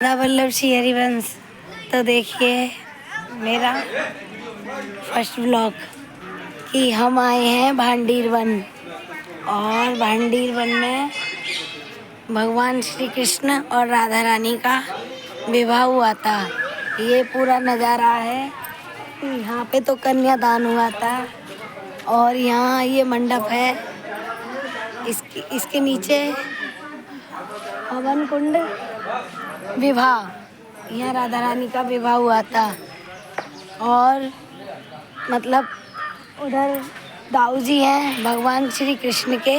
वल्लभ श्री हरिवंश। तो देखिए मेरा फर्स्ट व्लॉग कि हम आए हैं भांडीर वन और भांडीर वन में भगवान श्री कृष्ण और राधा रानी का विवाह हुआ था। ये पूरा नज़ारा है। यहाँ पे तो कन्यादान हुआ था और यहाँ ये मंडप है। इसके नीचे हवन कुंड विवाह, यहाँ राधा रानी का विवाह हुआ था। और मतलब उधर दाऊ जी हैं भगवान श्री कृष्ण के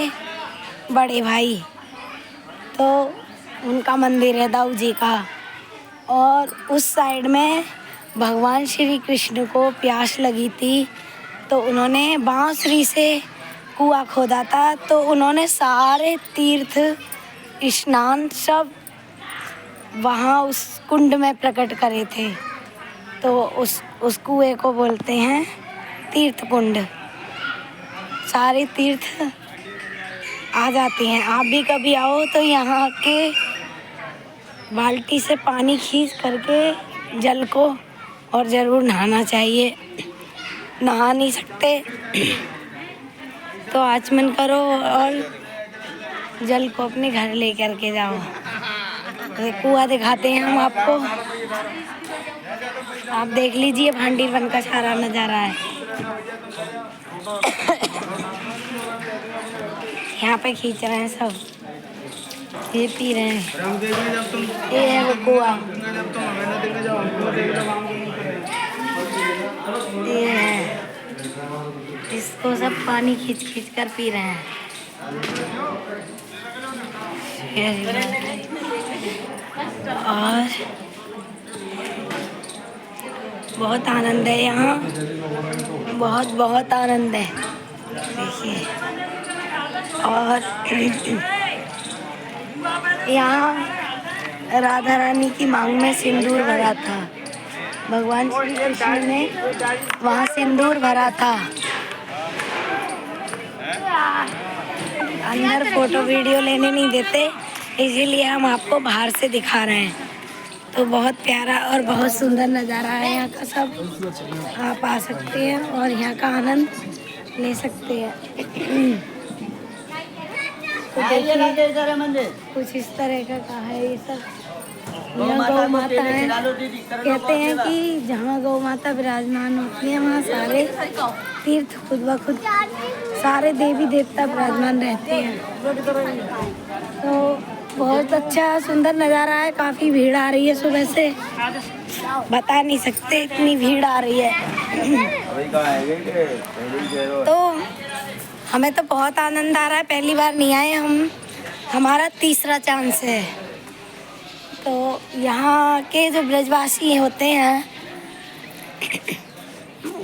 बड़े भाई, तो उनका मंदिर है दाऊ जी का। और उस साइड में भगवान श्री कृष्ण को प्यास लगी थी तो उन्होंने बांसुरी से कुआं खोदा था, तो उन्होंने सारे तीर्थ स्नान सब वहाँ उस कुंड में प्रकट करे थे। तो उस कुएं को बोलते हैं तीर्थ कुंड। सारे तीर्थ आ जाते हैं। आप भी कभी आओ तो यहाँ के बाल्टी से पानी खींच करके जल को और ज़रूर नहाना चाहिए। नहा नहीं सकते तो आचमन करो और जल को अपने घर ले करके जाओ। कुआं दिखाते हैं हम आपको, आप देख लीजिए भांडीर वन का सारा नज़ारा है। यहाँ पे खींच रहे हैं सब, ये पी रहे हैं। ये है वो कुआं, ये है, इसको सब पानी खींच खींच कर पी रहे हैं। और बहुत आनंद है यहाँ, बहुत आनंद है। देखिए, और यहाँ राधा रानी की मांग में सिंदूर भरा था। भगवान श्री कृष्ण ने वहाँ सिंदूर भरा था। अंदर फोटो वीडियो लेने नहीं देते, इसीलिए हम आपको बाहर से दिखा रहे हैं। तो बहुत प्यारा और बहुत सुंदर नज़ारा है यहाँ का। सब आप आ सकते हैं और यहाँ का आनंद ले सकते हैं। तो देखिए कुछ इस तरह का है ये सब। यहाँ गौ माता है, कहते हैं कि जहाँ गौ माता विराजमान होती है वहाँ सारे तीर्थ खुद ब खुद सारे देवी देवता विराजमान रहते हैं। तो बहुत अच्छा सुंदर नज़ारा है। काफ़ी भीड़ आ रही है सुबह से, बता नहीं सकते इतनी भीड़ आ रही है। तो हमें तो बहुत आनंद आ रहा है। पहली बार नहीं आए हम, हमारा तीसरा चांस है। तो यहाँ के जो ब्रजवासी होते हैं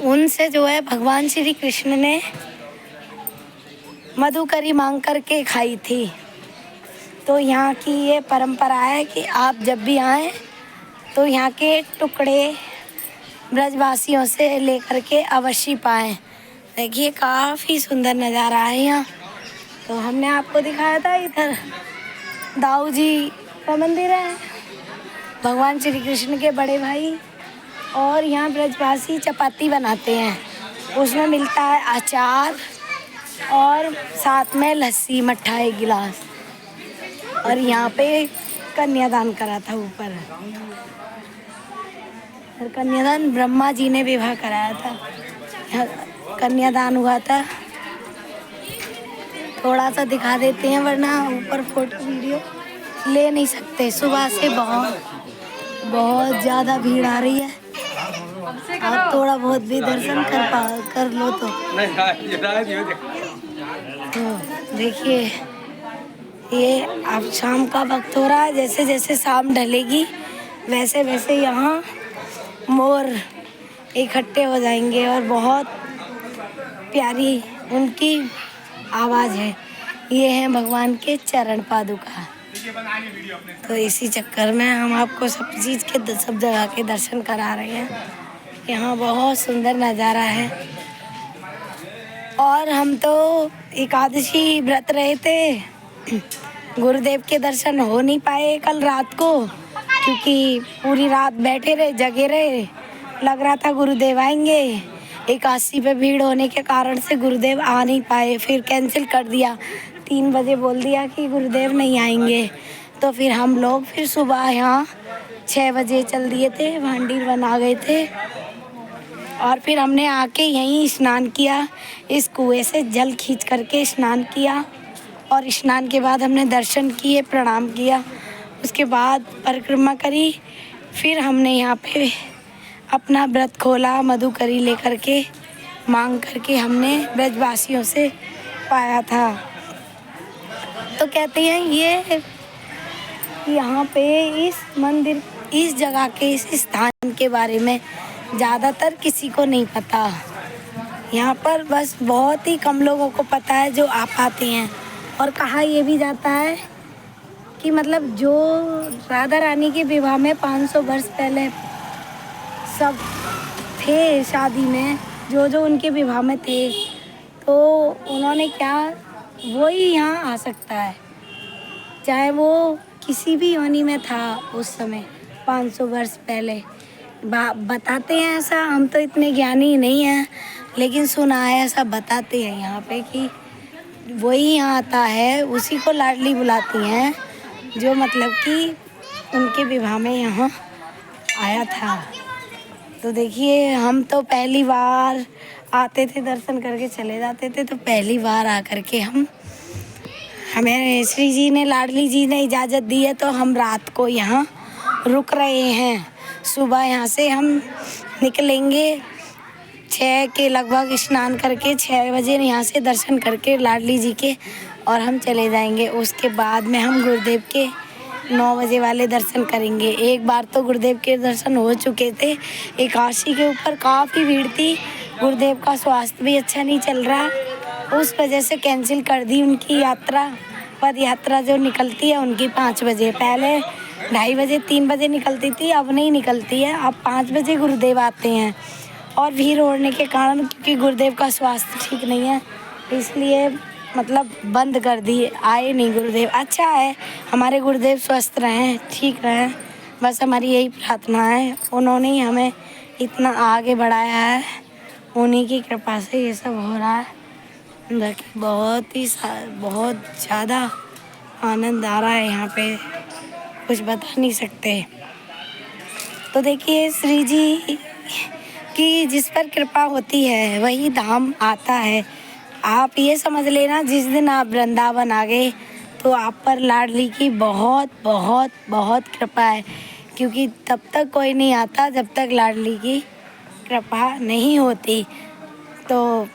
उनसे जो है भगवान श्री कृष्ण ने मधुकरी मांग करके खाई थी। तो यहाँ की ये परंपरा है कि आप जब भी आएँ तो यहाँ के टुकड़े ब्रजवासियों से लेकर के अवश्य पाएँ। देखिए काफ़ी सुंदर नज़ारा है यहाँ। तो हमने आपको दिखाया था, इधर दाऊ जी का मंदिर है, भगवान श्री कृष्ण के बड़े भाई। और यहाँ ब्रजवासी चपाती बनाते हैं, उसमें मिलता है अचार और साथ में लस्सी मट्ठा एक गिलास। और यहाँ पे कन्यादान करा था ऊपर, और कन्यादान ब्रह्मा जी ने विवाह कराया था। यहाँ कन्यादान हुआ था। थोड़ा सा दिखा देते हैं वरना ऊपर फोटो वीडियो ले नहीं सकते। सुबह से बहुत ज़्यादा भीड़ आ रही है। आप थोड़ा बहुत भी दर्शन कर लो तो देखिए ये अब शाम का वक्त हो रहा है। जैसे जैसे शाम ढलेगी वैसे वैसे यहाँ मोर इकट्ठे हो जाएंगे और बहुत प्यारी उनकी आवाज़ है। ये है भगवान के चरण पादुका। तो इसी चक्कर में हम आपको सब चीज़ के सब जगह के दर्शन करा रहे हैं। यहाँ बहुत सुंदर नज़ारा है। और हम तो एकादशी व्रत रहे थे, गुरुदेव के दर्शन हो नहीं पाए कल रात को, क्योंकि पूरी रात बैठे रहे, जगे रहे, लग रहा था गुरुदेव आएंगे। 81 पे भीड़ होने के कारण से गुरुदेव आ नहीं पाए, फिर कैंसिल कर दिया। 3 बजे बोल दिया कि गुरुदेव नहीं आएंगे। तो फिर हम लोग फिर सुबह यहाँ 6 बजे चल दिए थे, भांडीर वन आ गए थे। और फिर हमने आके यहीं स्नान किया, इस कुएं से जल खींच करके स्नान किया। और स्नान के बाद हमने दर्शन किए, प्रणाम किया। उसके बाद परिक्रमा करी। फिर हमने यहाँ पे अपना व्रत खोला, मधुकरी लेकर के मांग करके हमने ब्रजवासियों से पाया था। तो कहते हैं ये यहाँ पे इस मंदिर, इस जगह के, इस स्थान के बारे में ज़्यादातर किसी को नहीं पता। यहाँ पर बस बहुत ही कम लोगों को पता है जो आ पाते हैं। और कहा ये भी जाता है कि मतलब जो राधा रानी के विवाह में 500 वर्ष पहले सब थे शादी में, जो उनके विवाह में थे, तो उन्होंने क्या, वही यहाँ आ सकता है, चाहे वो किसी भी योनि में था उस समय 500 वर्ष पहले। बताते हैं ऐसा, हम तो इतने ज्ञानी नहीं हैं, लेकिन सुना है ऐसा, बताते हैं यहाँ पे कि वही यहाँ आता है, उसी को लाडली बुलाती हैं, जो मतलब कि उनके विवाह में यहाँ आया था। तो देखिए, हम तो पहली बार आते थे, दर्शन करके चले जाते थे। तो पहली बार आकर के हमें श्री जी ने, लाडली जी ने इजाज़त दी है, तो हम रात को यहाँ रुक रहे हैं। सुबह यहाँ से हम निकलेंगे 6 के लगभग, स्नान करके 6 बजे यहाँ से दर्शन करके लाडली जी के, और हम चले जाएंगे। उसके बाद में हम गुरुदेव के 9 बजे वाले दर्शन करेंगे। एक बार तो गुरुदेव के दर्शन हो चुके थे, 81 के ऊपर काफ़ी भीड़ थी। गुरुदेव का स्वास्थ्य भी अच्छा नहीं चल रहा, उस वजह से कैंसिल कर दी उनकी यात्रा। पद यात्रा जो निकलती है उनकी 5 बजे, पहले 2:30 बजे 3 बजे निकलती थी, अब नहीं निकलती है, अब 5 बजे गुरुदेव आते हैं। और भीड़ होने के कारण, क्योंकि गुरुदेव का स्वास्थ्य ठीक नहीं है, इसलिए मतलब बंद कर दिए, आए नहीं गुरुदेव। अच्छा है, हमारे गुरुदेव स्वस्थ रहें, ठीक रहें, बस हमारी यही प्रार्थना है। उन्होंने ही हमें इतना आगे बढ़ाया है, उन्हीं की कृपा से ये सब हो रहा है। बाकी बहुत ज़्यादा आनंद आ रहा है यहाँ पे, कुछ बता नहीं सकते। तो देखिए, श्री जी की जिस पर कृपा होती है वही धाम आता है। आप ये समझ लेना, जिस दिन आप वृंदावन आ गए तो आप पर लाडली की बहुत बहुत बहुत कृपा है, क्योंकि तब तक कोई नहीं आता जब तक लाडली की कृपा नहीं होती। तो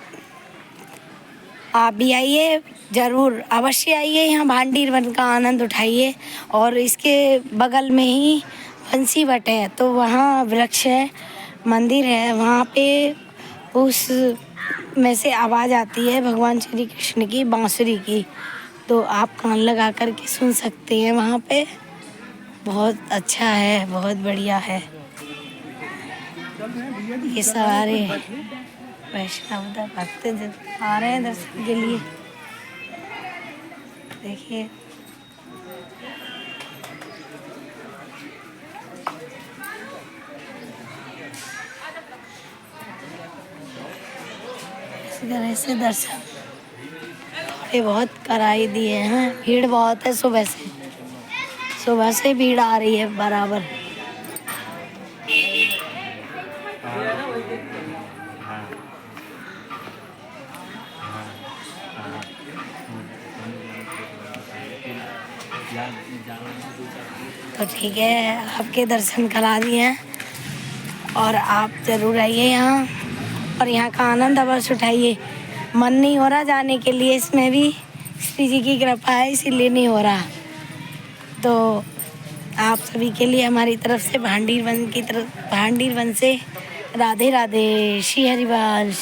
आप भी आइए, ज़रूर अवश्य आइए, यहाँ भांडीर वन का आनंद उठाइए। और इसके बगल में ही बंसीवट है, तो वहाँ वृक्ष है, मंदिर है, वहाँ पे उस में से आवाज़ आती है भगवान श्री कृष्ण की बांसुरी की, तो आप कान लगा कर के सुन सकते हैं वहाँ पे। बहुत अच्छा है, बहुत बढ़िया है। ये सारे वैष्णव भक्त आ रहे हैं दर्शन के लिए। देखिए, इस तरह से दर्शन थोड़े बहुत कराई दिए हैं। भीड़ बहुत है, सुबह से भीड़ आ रही है बराबर। तो ठीक है, आपके दर्शन करा दिए हैं, और आप ज़रूर आइए यहाँ और यहाँ का आनंद अवश्य उठाइए। मन नहीं हो रहा जाने के लिए, इसमें भी श्री जी की कृपा है, इसीलिए नहीं हो रहा। तो आप सभी के लिए हमारी तरफ से भांडीर वन से राधे राधे, श्री हरिवंश।